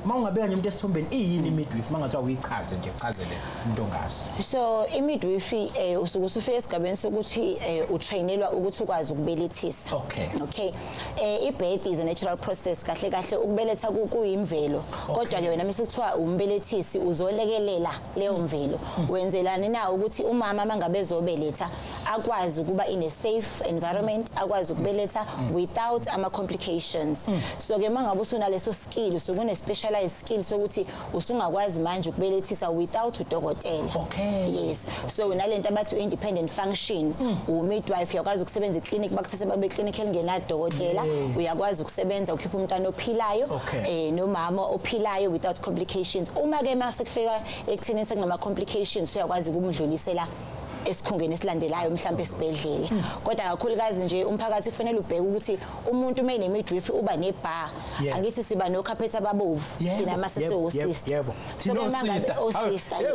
mawungabeka nje umuntu esithombeni iyini midwife mangathiwa uyichaze nje chazele umuntu ongazi. So imidwife usuke usufika esigabeni sokuthi utrainelwa ukuthi ukwazi ukubelethisa. Okay. I-birth is a natural process kahle kahle ukubeletha kuyimvelo. Kodwa ke wena mesekuthiwa umbelethisi uzolekelela leyo mvelo. Wenzelani na ukuthi umama mangabe ezobeletha akwazi ukuba in a safe environment, akwazi ukubeletha without ama complications. So ke mangabe usunaleso skill, usukune specialized skill sokuthi usungakwazi manje ukubelethisa without udokotela. Yes. So unalento abathi independent function, midwife uyakwazi ukusebenza eclinic bakuthathe babe clinic engenadokotela, uyakwazi ukusebenza ukhipha umntwana ophilayo nomama ophilayo without complications. Uma ke mase kufika ekutheni sekunama complications uyakwazi ukumdlulisela esikhungweni esilandelayo mhlawumbe esibhedlela. Kodwa kakhulukazi nje umphakathi ufanele ubheke ukuthi umuntu uma enemidwife uba nebar, angithi siba no carpet ababovu thina mase sister. So sister.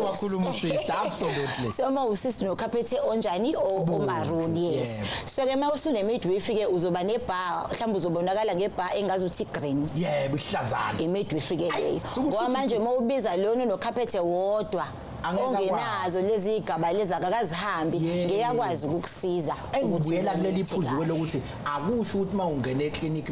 Wakhuluma sister absolutely. So uma usister no carpet onjani o maroon, yes. So ke uma usunemidwife ke uzoba nebar, mhlawumbe uzobonakala ngebar engazi uthi green. Yebo ihlazana. Imidwife ke leyo. Ngoba manje uma ubiza lona no carpet wodwa ongenazo lezi igaba lezi akakazihambi ngiyakwazi ukukusiza engibuyela kuleli phuzu lokuthi akusho ukuthi mawungena eclinic